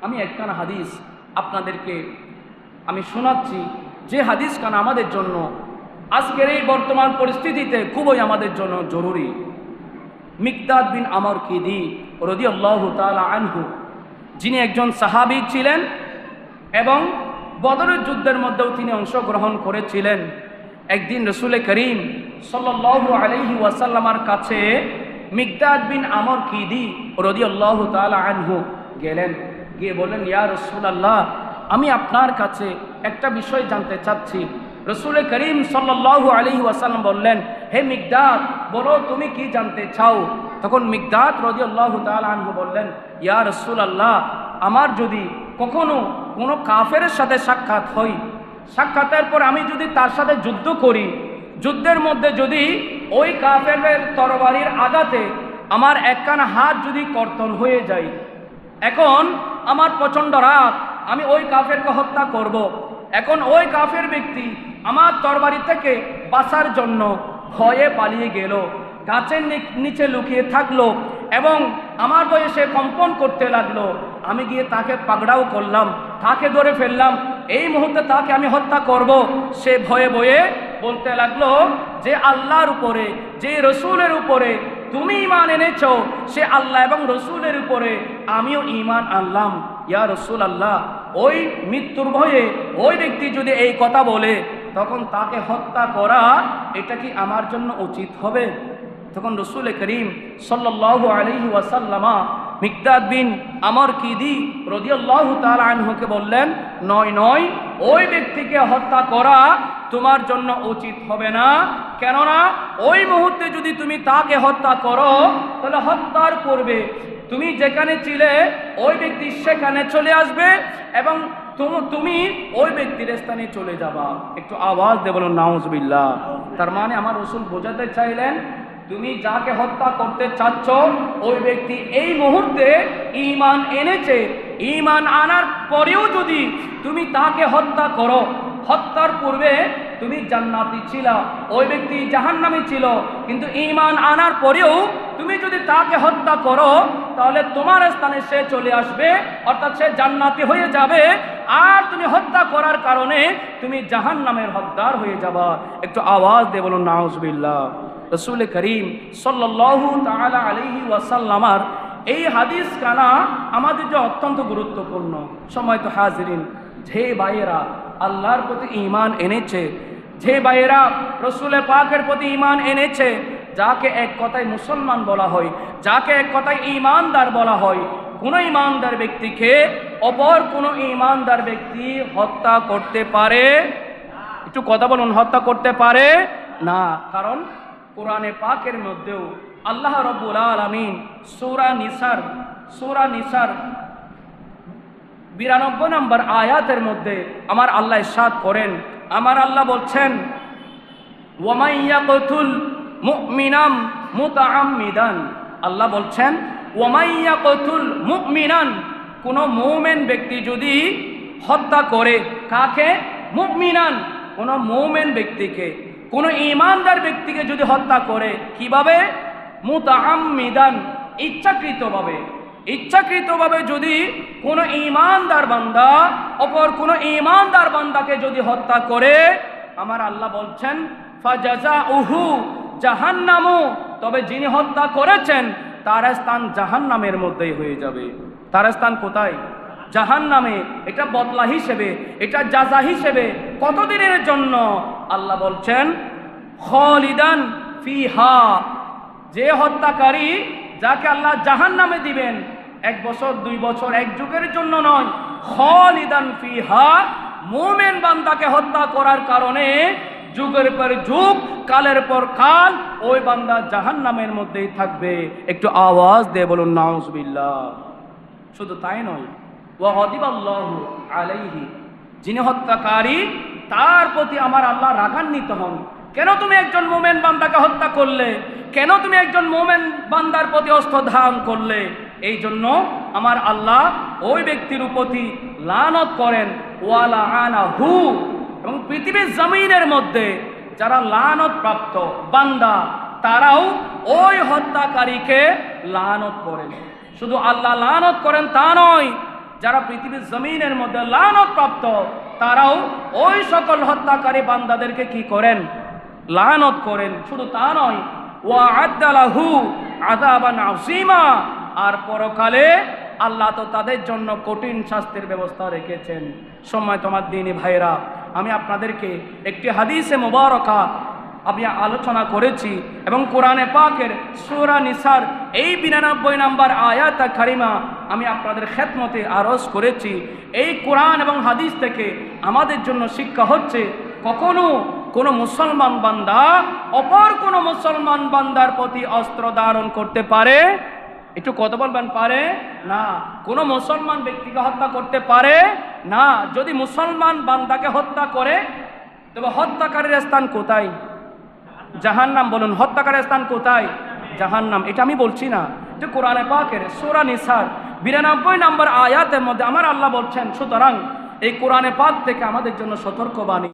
আমি একখানা হাদিস আপনাদেরকে আমি শোনাচ্ছি, যে হাদিস খানা আমাদের জন্য আজকের এই বর্তমান পরিস্থিতিতে খুবই আমাদের জন্য জরুরি। মিকদাদ বিন আমর কিদি রাদিয়াল্লাহু তাআলা আনহু, যিনি একজন সাহাবী ছিলেন এবং বদরের যুদ্ধের মধ্যেও তিনি অংশগ্রহণ করেছিলেন। একদিন রাসূল করিম সাল্লাল্লাহু আলাইহি ওয়াসাল্লামের কাছে মিকদাদ বিন আমর কিদি রাদিয়াল্লাহু তাআলা আনহু গেলেন, গিয়ে বললেন, ইয়া রাসূলুল্লাহ, আমি আপনার কাছে একটা বিষয় জানতে চাচ্ছি। রাসূল করিম সাল্লাল্লাহু আলাইহি ওয়াসাল্লাম বললেন, হে মিকদাদ, বলো তুমি কি জানতে চাও? তখন মিকদাদ রাদিয়াল্লাহু তাআলা আনহু বললেন, ইয়া রাসূলুল্লাহ, আমার যদি কখনো কোনো কাফেরের সাথে সাক্ষাৎ হয়, সাক্ষাতের পর আমি যদি তার সাথে যুদ্ধ করি, যুদ্ধের মধ্যে যদি ওই কাফেরের তরবারির আঘাতে আমার একখানা হাত যদি কর্তন হয়ে যায়, এখন আমার প্রচণ্ড রাগ, আমি ওই কাফেরকে হত্যা করব। এখন ওই কাফের ব্যক্তি আমার তরবারি থেকে বাঁচার জন্য ভয়ে পালিয়ে গেল, গাছের নিচে লুকিয়ে থাকলো এবং আমার ভয়ে সে কম্পন করতে লাগলো। আমি গিয়ে তাকে পাকড়াও করলাম, তাকে ধরে ফেললাম, এই মুহূর্তে তাকে আমি হত্যা করব। সে ভয়ে ভয়ে বলতে লাগলো যে আল্লাহর উপরে, যে রসুলের উপরে তুমি ঈমান এনেছো, সে আল্লাহ এবং রসুলের উপরে আমিও ঈমান আনলাম। ইয়া রাসূলুল্লাহ, ওই মৃত্যুর ভয়ে ওই ব্যক্তি যদি এই কথা বলে, তখন তাকে হত্যা করা এটা কি আমার জন্য উচিত হবে? তখন রাসূল করিম সাল্লাল্লাহু আলাইহি ওয়াসাল্লাম মিকদাদ বিন আমর কিদি রাদিয়াল্লাহু তাআলা আনহুকে বললেন, নয় নয়, ওই ব্যক্তিকে হত্যা করা তোমার জন্য উচিত হবে না। কেননা ওই মুহূর্তে যদি তুমি তাকে হত্যা করো, তাহলে হত্যার পূর্বে তুমি যেখানে ছিলে ওই ব্যক্তি সেখানে চলে আসবে এবং তুমি ওই ব্যক্তির স্থানে চলে যাবা। একটু আওয়াজ দিয়ে বলুন নাউজুবিল্লাহ। তার মানে আমার রাসূল বোঝাতে চাইলেন, তুমি যাকে হত্যা করতে চাচ্ছ ওই ব্যক্তি এই মুহূর্তে ঈমান এনেছে, ঈমান আনার পরেও যদি তুমি তাকে হত্যা করো, হত্যার পূর্বে তুমি জান্নাতি ছিলা, ওই ব্যক্তি জাহান্নামী ছিল, কিন্তু ঈমান আনার পরেও তুমি যদি তাকে হত্যা করো, তাহলে তোমার স্থানে সে চলে আসবে, অর্থাৎ সে জান্নাতি হয়ে যাবে, আর তুমি হত্যা করার কারণে তুমি জাহান্নামের হকদার হয়ে যাবা। একটু আওয়াজ দিয়ে বলুন নাউজুবিল্লাহ। রাসূল করিম সাল্লাল্লাহু তাআলা আলাইহি ওয়াসাল্লামার এই হাদিস কানা আমাদের যে অত্যন্ত গুরুত্বপূর্ণ। সময় তো হাজিরিন, যে ভাইয়েরা আল্লাহর প্রতি ঈমান এনেছে, যে ভাইয়েরা রাসূল পাকের প্রতি ঈমান এনেছে, যাকে এক কথায় মুসলমান বলা হয়, যাকে এক কথায় ঈমানদার বলা হয়, কোনো ঈমানদার ব্যক্তিকে অপর কোনো ঈমানদার ব্যক্তি হত্যা করতে পারে? একটু কথা বলুন, হত্যা করতে পারে না। কারণ কোরআনে পাকের মধ্যেও আল্লাহ রাব্বুল আলামিন সূরা নিসার 92 নম্বর আয়াতের মধ্যে আমার আল্লাহ ইরশাদ করেন, আমার আল্লাহ বলছেন, ওয়া ইয়াকতুল মুমিনাম মুতাআম্মিদান, আল্লাহ বলছেন ওয়া ইয়াকতুল মুমিনান, কোন মুমিন ব্যক্তি যদি হত্যা করে, কাকে? মুমিনান, কোন মুমিন ব্যক্তিকে, কোন ঈমানদার ব্যক্তিকে যদি হত্যা করে, কিভাবে? মুতাআম্মিদান, ইচ্ছাকৃতভাবে যদি কোনো ঈমানদার বান্দা অপর কোনো ঈমানদার বান্দাকে যদি হত্যা করে, আমার আল্লাহ বলছেন ফাজাযাউহু জাহান্নামু, তবে যিনি হত্যা করেছেন তার স্থান জাহান্নামের মধ্যেই হয়ে যাবে। তার স্থান কোথায়? জাহান্নামে। এটা বদলা হিসেবে, এটা জাযা হিসেবে। কতদিনের জন্য? আল্লাহ বলছেন খালিদান ফিহা, যে হত্যাকারী, যাকে আল্লাহ জাহান্নামে দিবেন, 1 বছর 2 বছর 1 যুগের জন্য নয়, খালিদান ফিহা, মুমিন বান্দাকে হত্যা করার কারণে যুগের পর যুগ, কালের পর কাল ওই বান্দা জাহান্নামের মধ্যেই থাকবে। একটু আওয়াজ দিয়ে বলুন নাউজুবিল্লাহ। শুধু তাই নয়, ওয়া গাদিবাল্লাহু আলাইহি, যিনি হত্যাকারী তার প্রতি আমার আল্লাহ রাগান্বিত হন। কেন তুমি একজন মুমিন বান্দাকে হত্যা করলে? কেন তুমি একজন মুমিন বান্দার প্রতি অস্ত্র ধারণ করলে? এই জন্য আমার আল্লাহ ওই ব্যক্তির প্রতি লানত করেন, ওয়ালা আনাহু, এবং পৃথিবীর জমিনের মধ্যে যারা লানত প্রাপ্ত বান্দা, তারাও ওই হত্যাকারীকে লানত করেন। শুধু আল্লাহ লানত করেন তা নয়, যারা পৃথিবীর জমিনের মধ্যে লানত প্রাপ্ত, তারাও ওই সকল হত্যাকারী বান্দাদেরকে কি করেন? লানত করেন। শুধু তা নয়, ওয়া আদালাহু আযাবান আযীমা, আর পরকালে আল্লাহ তো তাদের জন্য কঠিন শাস্তির ব্যবস্থা রেখেছেন। সময় তোমার দিনী ভাইরা, আমি আপনাদেরকে একটি হাদিসে মুবারকা আমি আলোচনা করেছি এবং কোরআনে পাকের সূরা নিসার এই 92 নম্বর আয়াত কারিমা আমি আপনাদের খেদমতে আরজ করেছি। এই কোরআন এবং হাদিস থেকে আমাদের জন্য শিক্ষা হচ্ছে, কখনো কোনো মুসলমান বান্দা অপর কোনো মুসলমান বান্দার প্রতি অস্ত্র ধারণ করতে পারে? একটু কথা বলবেন, পারে না। কোনো মুসলমান ব্যক্তিকে হত্যা করতে পারে না। যদি মুসলমান বান্দাকে হত্যা করে, তবে হত্যাকারীর স্থান কোথায়? জাহান্নাম। বলুন, হত্যাকারীর স্থান কোথায়? জাহান্নাম। এটা আমি বলছি না, যে কোরআনে পাকের সূরা নিসার 92 নম্বর আয়াতের মধ্যে আমার আল্লাহ বলছেন। সুতরাং এই কোরআনে পাক থেকে আমাদের জন্য সতর্কবাণী।